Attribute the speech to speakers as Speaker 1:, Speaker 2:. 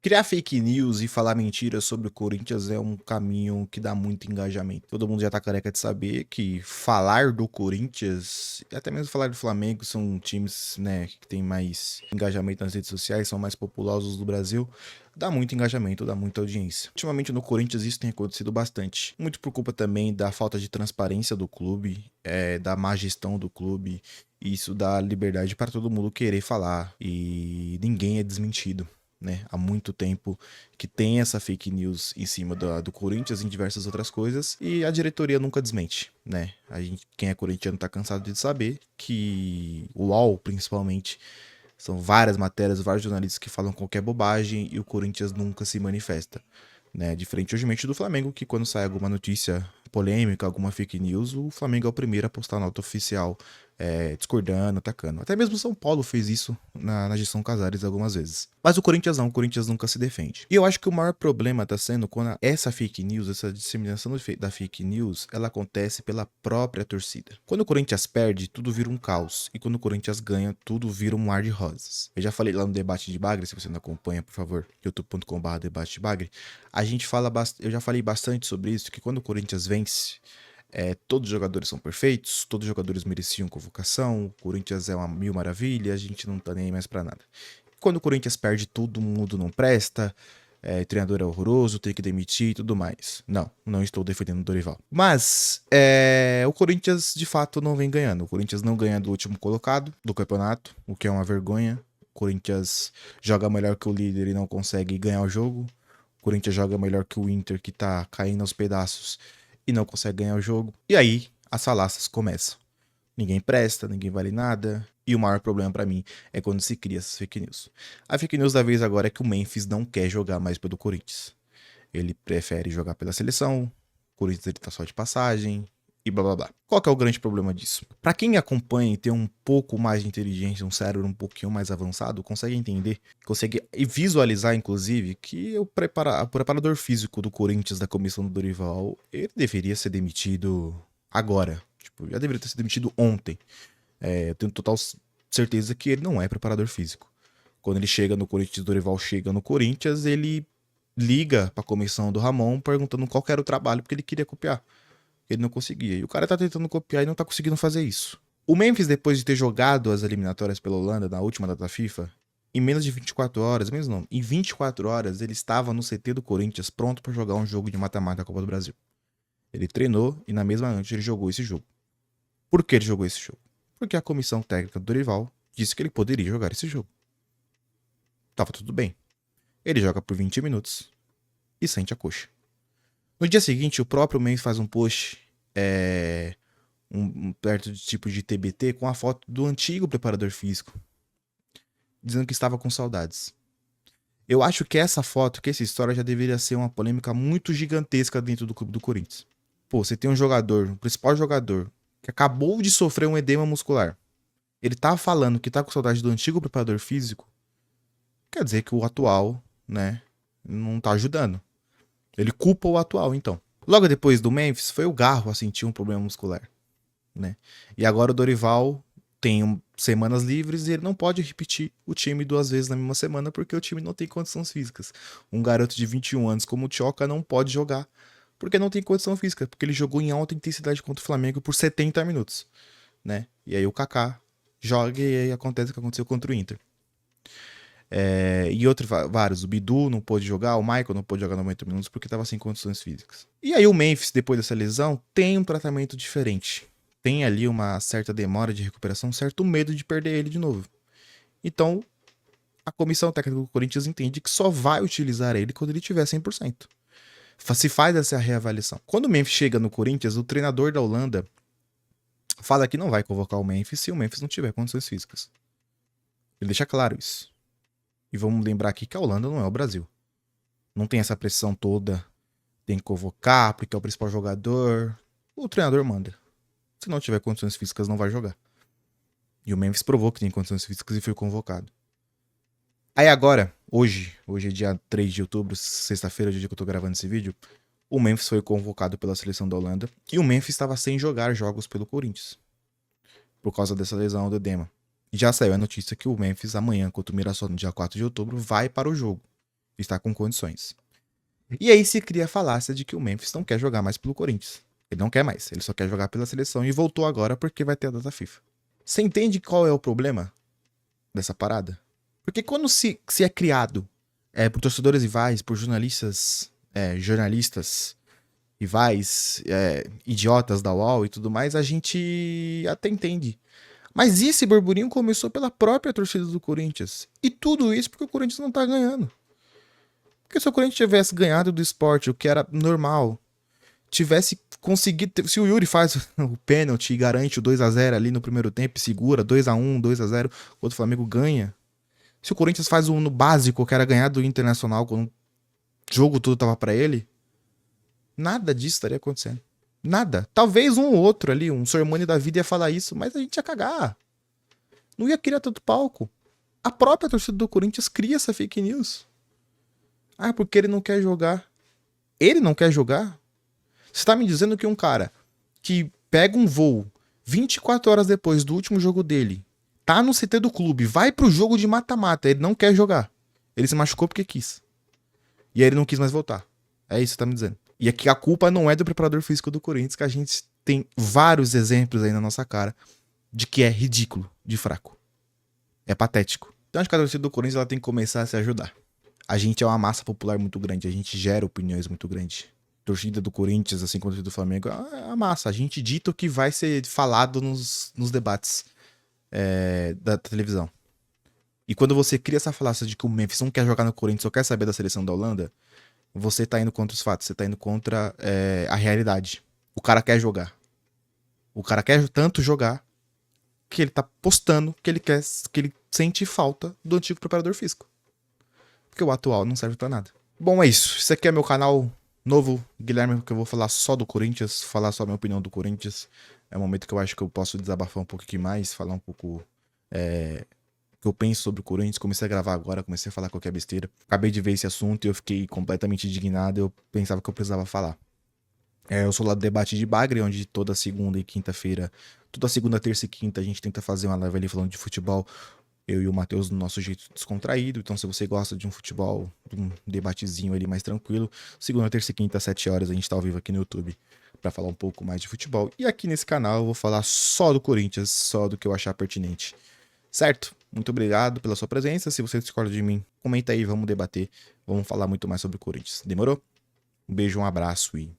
Speaker 1: Criar fake news e falar mentiras sobre o Corinthians é um caminho que dá muito engajamento. Todo mundo já tá careca de saber que falar do Corinthians, e até mesmo falar do Flamengo, são times, né, que tem mais engajamento nas redes sociais, são mais populosos do Brasil. Dá muito engajamento, dá muita audiência. Ultimamente no Corinthians isso tem acontecido bastante. Muito por culpa também da falta de transparência do clube, da má gestão do clube. E isso dá liberdade para todo mundo querer falar e ninguém é desmentido, né? Há muito tempo que tem essa fake news em cima do Corinthians e em diversas outras coisas e a diretoria nunca desmente, né? Quem é corintiano tá cansado de saber que o UOL, principalmente, são várias matérias, vários jornalistas que falam qualquer bobagem e o Corinthians nunca se manifesta, né? Diferente hoje do Flamengo, que quando sai alguma notícia polêmica, alguma fake news, o Flamengo é o primeiro a postar nota oficial, discordando, atacando. Até mesmo São Paulo fez isso na gestão Casares algumas vezes. Mas o Corinthians não, o Corinthians nunca se defende. E eu acho que o maior problema tá sendo quando essa fake news, essa disseminação da fake news, ela acontece pela própria torcida. Quando o Corinthians perde, tudo vira um caos. E quando o Corinthians ganha, tudo vira um mar de rosas. Eu já falei lá no debate de Bagre, se você não acompanha, por favor, youtube.com/debate de Bagre. Eu já falei bastante sobre isso, que quando o Corinthians vence, todos os jogadores são perfeitos, todos os jogadores mereciam convocação, o Corinthians é uma mil maravilha, a gente não tá nem aí mais pra nada. Quando o Corinthians perde, todo mundo não presta, treinador é horroroso, tem que demitir e tudo mais. Não, não estou defendendo o Dorival. Mas o Corinthians de fato não vem ganhando. O Corinthians não ganha do último colocado do campeonato, o que é uma vergonha. O Corinthians joga melhor que o líder e não consegue ganhar o jogo. O Corinthians joga melhor que o Inter, que tá caindo aos pedaços e não consegue ganhar o jogo. E aí as falácias começam. Ninguém presta, ninguém vale nada. E o maior problema pra mim é quando se cria essas fake news. A fake news da vez agora é que o Memphis não quer jogar mais pelo Corinthians. Ele prefere jogar pela seleção, o Corinthians ele tá só de passagem e blá blá blá. Qual que é o grande problema disso? Pra quem acompanha e tem um pouco mais de inteligência, um cérebro um pouquinho mais avançado, consegue entender, consegue visualizar inclusive que o preparador físico do Corinthians da comissão do Dorival, ele deveria ser demitido agora. Tipo, já deveria ter sido demitido ontem. Eu tenho total certeza que ele não é preparador físico. Quando ele chega no Corinthians, o Dorival chega no Corinthians, ele liga pra comissão do Ramon perguntando qual que era o trabalho, porque ele queria copiar. Ele não conseguia. E o cara tá tentando copiar e não tá conseguindo fazer isso. O Memphis, depois de ter jogado as eliminatórias pela Holanda na última data FIFA, em menos de 24 horas, menos não, em 24 horas ele estava no CT do Corinthians pronto pra jogar um jogo de mata-mata da Copa do Brasil. Ele treinou e na mesma noite ele jogou esse jogo. Por que ele jogou esse jogo? Porque a comissão técnica do Dorival disse que ele poderia jogar esse jogo. Tava tudo bem. Ele joga por 20 minutos e sente a coxa. No dia seguinte, o próprio Memphis faz um post perto de tipo de TBT com a foto do antigo preparador físico, dizendo que estava com saudades. Eu acho que essa foto, que essa história já deveria ser uma polêmica muito gigantesca dentro do clube do Corinthians. Pô, você tem um jogador, o principal jogador, que acabou de sofrer um edema muscular. Ele tá falando que tá com saudade do antigo preparador físico. Quer dizer que o atual, né, não tá ajudando. Ele culpa o atual, então. Logo depois do Memphis, foi o Garro a sentir um problema muscular, né? E agora o Dorival tem semanas livres e ele não pode repetir o time duas vezes na mesma semana porque o time não tem condições físicas. Um garoto de 21 anos como o Tioca não pode jogar porque não tem condição física, porque ele jogou em alta intensidade contra o Flamengo por 70 minutos, né? E aí o Kaká joga e aí acontece o que aconteceu contra o Inter. E outros vários. O Bidu não pôde jogar, o Michael não pôde jogar 90 minutos porque estava sem condições físicas. E aí o Memphis, depois dessa lesão, tem um tratamento diferente. Tem ali uma certa demora de recuperação, um certo medo de perder ele de novo. Então, a comissão técnica do Corinthians entende que só vai utilizar ele quando ele tiver 100%. Se faz essa reavaliação. Quando o Memphis chega no Corinthians, o treinador da Holanda fala que não vai convocar o Memphis se o Memphis não tiver condições físicas. Ele deixa claro isso. E vamos lembrar aqui que a Holanda não é o Brasil. Não tem essa pressão toda. Tem que convocar porque é o principal jogador. O treinador manda. Se não tiver condições físicas, não vai jogar. E o Memphis provou que tem condições físicas e foi convocado. Aí agora, hoje é dia 3 de outubro, sexta-feira, dia que eu tô gravando esse vídeo, o Memphis foi convocado pela seleção da Holanda e o Memphis estava sem jogar jogos pelo Corinthians. Por causa dessa lesão do edema. E já saiu a notícia que o Memphis amanhã, contra o Mirassol, no dia 4 de outubro, vai para o jogo. está com condições. E aí se cria a falácia de que o Memphis não quer jogar mais pelo Corinthians. Ele não quer mais, ele só quer jogar pela seleção e voltou agora porque vai ter a data FIFA. Você entende qual é o problema dessa parada? Porque quando se é criado por torcedores rivais, por jornalistas rivais, idiotas da UOL e tudo mais, a gente até entende. Mas esse burburinho começou pela própria torcida do Corinthians. E tudo isso porque o Corinthians não tá ganhando. Porque se o Corinthians tivesse ganhado do Sport, o que era normal, tivesse conseguido. Se o Yuri faz o pênalti e garante o 2-0 ali no primeiro tempo, segura 2-1, 2-0, o outro Flamengo ganha. Se o Corinthians faz o no básico, que era ganhar do Internacional quando o jogo todo tava pra ele, nada disso estaria acontecendo. Nada. Talvez um ou outro ali, um Sormani da vida ia falar isso, mas a gente ia cagar. Não ia criar tanto palco. A própria torcida do Corinthians cria essa fake news. Ah, porque ele não quer jogar. Ele não quer jogar? Você tá me dizendo que um cara que pega um voo 24 horas depois do último jogo dele, tá no CT do clube, vai pro jogo de mata-mata, ele não quer jogar. Ele se machucou porque quis. E aí ele não quis mais voltar. É isso que você tá me dizendo. E aqui a culpa não é do preparador físico do Corinthians, que a gente tem vários exemplos aí na nossa cara de que é ridículo, de fraco. É patético. Então acho que a torcida do Corinthians ela tem que começar a se ajudar. A gente é uma massa popular muito grande, a gente gera opiniões muito grandes. Torcida do Corinthians, assim como a torcida do Flamengo, é a massa. A gente dita o que vai ser falado nos debates da televisão. E quando você cria essa falácia de que o Memphis não quer jogar no Corinthians, só quer saber da seleção da Holanda, você tá indo contra os fatos, você tá indo contra a realidade. O cara quer jogar. O cara quer tanto jogar que ele tá postando que ele sente falta do antigo preparador físico. Porque o atual não serve pra nada. Bom, é isso. Esse aqui é meu canal novo, Guilherme, que eu vou falar só do Corinthians, falar só a minha opinião do Corinthians. É um momento que eu acho que eu posso desabafar um pouquinho mais, falar um pouco o que eu penso sobre o Corinthians. Comecei a gravar agora, comecei a falar qualquer besteira. Acabei de ver esse assunto e eu fiquei completamente indignado. Eu pensava que eu precisava falar. Eu sou lá do Debate de Bagre, onde toda segunda e quinta-feira, toda segunda, terça e quinta, a gente tenta fazer uma live ali falando de futebol. Eu e o Matheus do nosso jeito descontraído. Então, se você gosta de um futebol, de um debatezinho ali mais tranquilo, segunda, terça e quinta, às 7 horas, a gente tá ao vivo aqui no YouTube pra falar um pouco mais de futebol. E aqui nesse canal eu vou falar só do Corinthians, só do que eu achar pertinente. Certo? Muito obrigado pela sua presença. Se você discorda de mim, comenta aí, vamos debater. Vamos falar muito mais sobre o Corinthians. Demorou? Um beijo, um abraço e